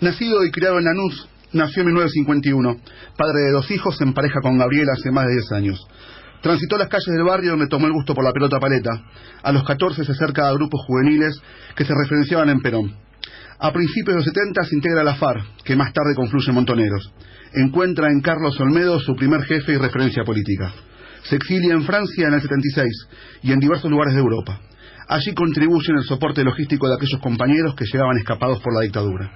Nacido y criado en Lanús, nació en 1951, padre de 2 hijos, en pareja con Gabriela hace más de 10 años. Transitó las calles del barrio donde tomó el gusto por la pelota paleta. A los 14 se acerca a grupos juveniles que se referenciaban en Perón. A principios de los 70 se integra a la FARC, que más tarde confluye en Montoneros. Encuentra en Carlos Olmedo su primer jefe y referencia política. Se exilia en Francia en el 76 y en diversos lugares de Europa. Allí contribuye en el soporte logístico de aquellos compañeros que llegaban escapados por la dictadura.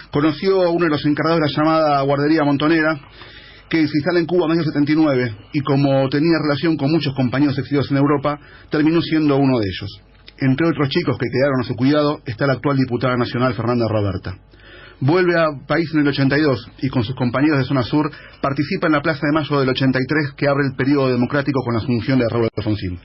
Conoció a uno de los encargados de la llamada guardería montonera, que se instala en Cuba en el año 79, y como tenía relación con muchos compañeros exiliados en Europa, terminó siendo uno de ellos. Entre otros chicos que quedaron a su cuidado está la actual diputada nacional Fernanda Roberta. Vuelve al país en el 82 y con sus compañeros de Zona Sur participa en la Plaza de Mayo del 83, que abre el periodo democrático con la asunción de Raúl Alfonsín.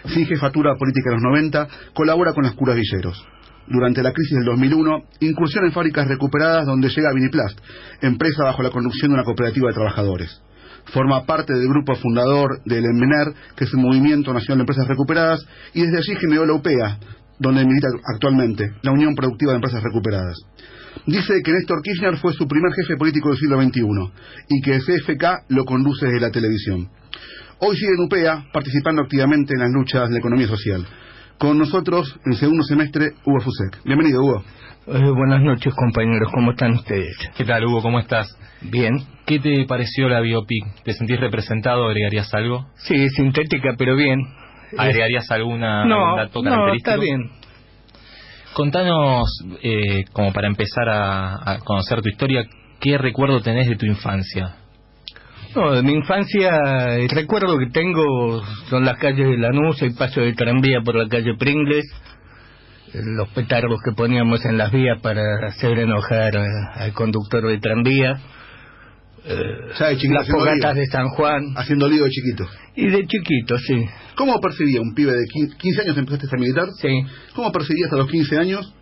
Sin jefatura política en los 90, colabora con las curas Villeros. Durante la crisis del 2001, incursiona en fábricas recuperadas donde llega Viniplast, empresa bajo la conducción de una cooperativa de trabajadores. Forma parte del grupo fundador del EMNER, que es el Movimiento Nacional de Empresas Recuperadas, y desde allí generó la UPEA, donde milita actualmente, la Unión Productiva de Empresas Recuperadas. Dice que Néstor Kirchner fue su primer jefe político del siglo XXI y que el CFK lo conduce desde la televisión. Hoy sigue en UPEA, participando activamente en las luchas de la economía social. Con nosotros, en segundo semestre, Hugo Fusek. Bienvenido, Hugo. Buenas noches, compañeros. ¿Cómo están ustedes? ¿Qué tal, Hugo? ¿Cómo estás? Bien. ¿Qué te pareció la biopic? ¿Te sentís representado? ¿Agregarías algo? Sí, sintética, pero bien. ¿Agregarías algún dato característico? No, está bien. Contanos, como para empezar a conocer tu historia, ¿qué recuerdo tenés de tu infancia? No, de mi infancia, el recuerdo que tengo son las calles de Lanús, el paso de tranvía por la calle Pringles, los petardos que poníamos en las vías para hacer enojar al conductor de tranvía, las fogatas de San Juan. Haciendo lío de chiquito. Y de chiquito, sí. ¿Cómo percibía un pibe de 15 años, empezaste a ser militar? Sí. ¿Cómo percibías a los 15 años?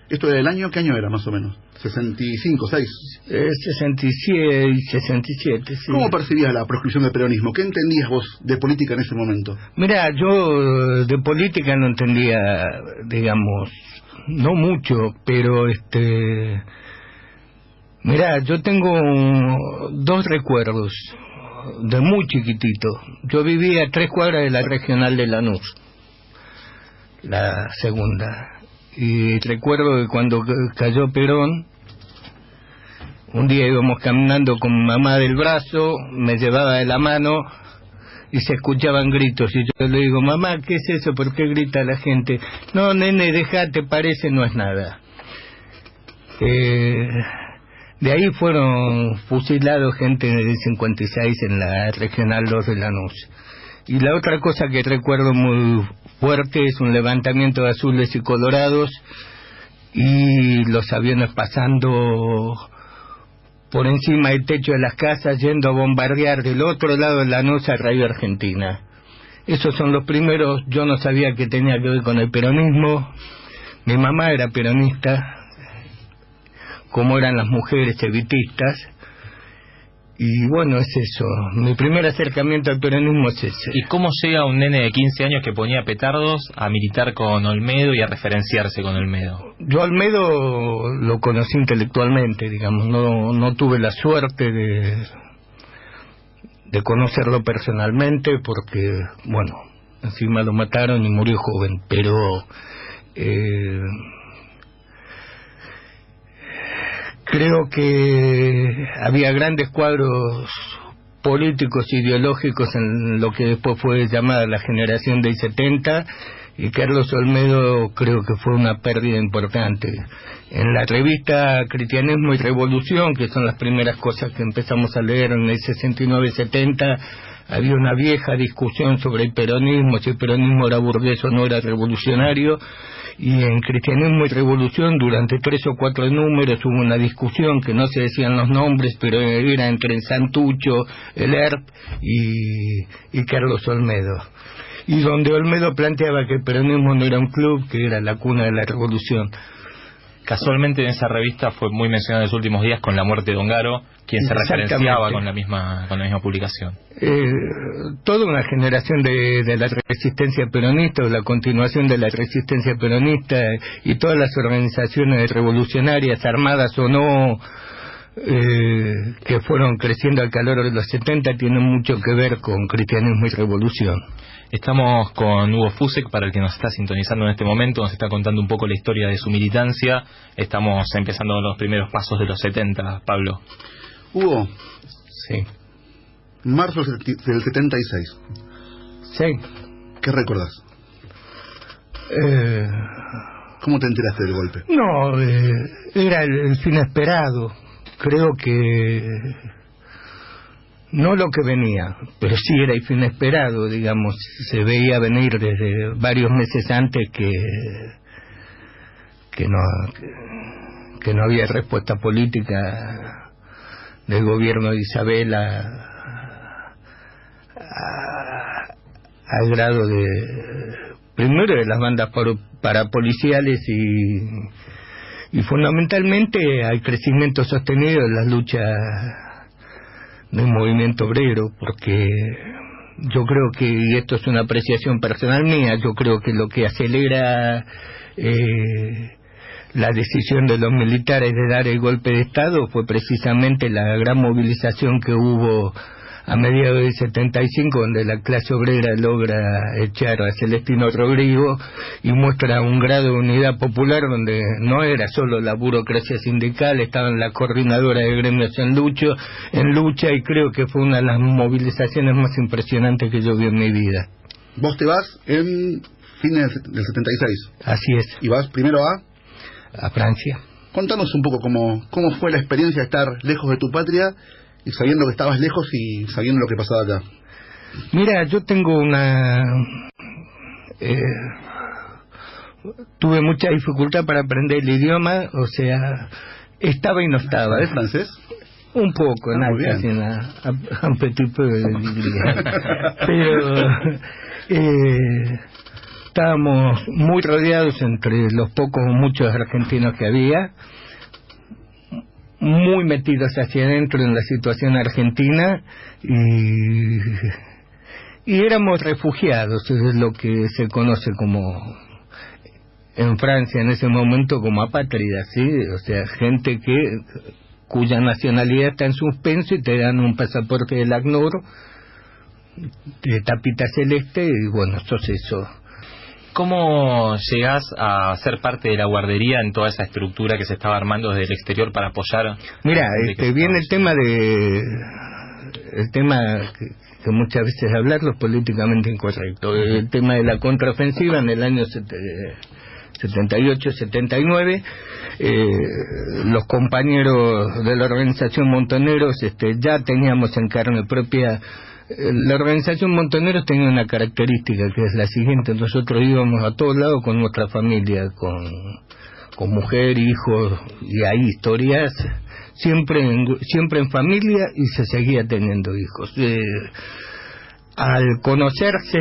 ¿Esto era el año? ¿Qué año era más o menos? ¿65, 6? 66, 67, sí. ¿Cómo percibías la proscripción del peronismo? ¿Qué entendías vos de política en ese momento? Mirá, yo de política no entendía, digamos, no mucho, pero mirá, yo tengo 2 recuerdos de muy chiquitito. Yo vivía a 3 cuadras de la regional de Lanús, la segunda. Y recuerdo que cuando cayó Perón, un día íbamos caminando con mi mamá del brazo, me llevaba de la mano y se escuchaban gritos. Y yo le digo, mamá, ¿qué es eso? ¿Por qué grita la gente? No, nene, dejate, parece, no es nada. De ahí fueron fusilados gente del 56 en la Regional 2 de Lanús. Y la otra cosa que recuerdo muy fuerte es un levantamiento de azules y colorados y los aviones pasando por encima del techo de las casas, yendo a bombardear del otro lado de Lanús a Radio Argentina. Esos son los primeros. Yo no sabía que tenía que ver con el peronismo. Mi mamá era peronista, como eran las mujeres evitistas. Y bueno, es eso. Mi primer acercamiento al peronismo es ese. ¿Y cómo llega un nene de 15 años que ponía petardos a militar con Olmedo y a referenciarse con Olmedo? Yo Olmedo lo conocí intelectualmente, digamos. No tuve la suerte de conocerlo personalmente porque, bueno, encima lo mataron y murió joven. Pero creo que había grandes cuadros políticos ideológicos en lo que después fue llamada la generación del 70, y Carlos Olmedo creo que fue una pérdida importante. En la revista Cristianismo y Revolución, que son las primeras cosas que empezamos a leer en el 69-70, había una vieja discusión sobre el peronismo, si el peronismo era burgués o no era revolucionario. Y en Cristianismo y Revolución, durante 3 o 4 números, hubo una discusión que no se decían los nombres, pero era entre el Santucho, el ERP y Carlos Olmedo. Y donde Olmedo planteaba que el peronismo no era un club, que era la cuna de la revolución. Casualmente en esa revista fue muy mencionada en los últimos días con la muerte de Ongaro, quien se referenciaba con la misma publicación. Toda una generación de la resistencia peronista, o la continuación de la resistencia peronista, y todas las organizaciones revolucionarias, armadas o no, que fueron creciendo al calor de los 70, tienen mucho que ver con cristianismo y revolución. Estamos con Hugo Fusek, para el que nos está sintonizando en este momento, nos está contando un poco la historia de su militancia. Estamos empezando los primeros pasos de los 70, Pablo. Hugo. Sí. Marzo del 76. Sí. ¿Qué recordás? ¿Cómo te enteraste del golpe? No, era el fin esperado. Creo que no lo que venía, pero sí era el fin esperado, digamos. Se veía venir desde varios meses antes que no había respuesta política del gobierno de Isabel al grado de, primero, de las bandas parapoliciales y fundamentalmente al crecimiento sostenido de las luchas del movimiento obrero, porque yo creo que, y esto es una apreciación personal mía, yo creo que lo que acelera la decisión de los militares de dar el golpe de Estado fue precisamente la gran movilización que hubo a mediados del 75, donde la clase obrera logra echar a Celestino Rodrigo y muestra un grado de unidad popular donde no era solo la burocracia sindical, estaban las coordinadoras de gremios en lucha, y creo que fue una de las movilizaciones más impresionantes que yo vi en mi vida. Vos te vas en fines del 76. Así es. ¿Y vas primero a Francia? Contanos un poco cómo fue la experiencia de estar lejos de tu patria y sabiendo que estabas lejos y sabiendo lo que pasaba acá. Mira, yo tengo tuve mucha dificultad para aprender el idioma, o sea, estaba y no estaba. ¿Es francés? Un poco, casi un petit peu, pero estábamos muy rodeados entre los pocos o muchos argentinos que había, muy metidos hacia adentro en la situación argentina, y éramos refugiados, es lo que se conoce como en Francia en ese momento como apátridas, ¿sí? O sea, gente cuya nacionalidad está en suspenso y te dan un pasaporte del ACNUR de tapita celeste y bueno, sos eso. ¿Cómo llegás a ser parte de la guardería en toda esa estructura que se estaba armando desde el exterior para apoyar? Mira, viene el tema que muchas veces hablarlo es políticamente incorrecto, el tema de la contraofensiva en el año 78-79. Los compañeros de la organización Montoneros ya teníamos en carne propia. La organización Montoneros tenía una característica que es la siguiente: nosotros íbamos a todos lados con nuestra familia, con mujer, hijos, y hay historias siempre en familia, y se seguía teniendo hijos. Al conocerse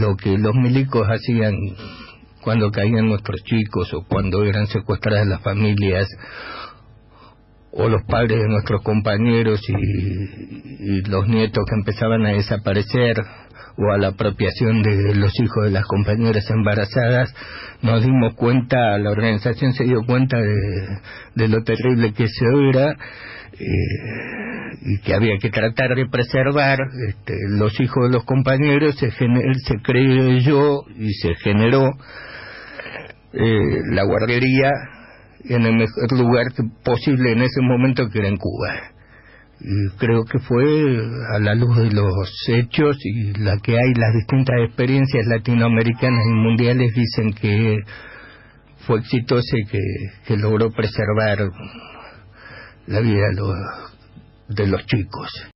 lo que los milicos hacían cuando caían nuestros chicos o cuando eran secuestradas las familias o los padres de nuestros compañeros y los nietos que empezaban a desaparecer, o a la apropiación de los hijos de las compañeras embarazadas, nos dimos cuenta, la organización se dio cuenta de lo terrible que eso era, y que había que tratar de preservar los hijos de los compañeros. Se creyó y se generó la guardería en el mejor lugar posible en ese momento, que era en Cuba. Y creo que fue a la luz de los hechos y las distintas experiencias latinoamericanas y mundiales dicen que fue exitosa y que logró preservar la vida de los chicos.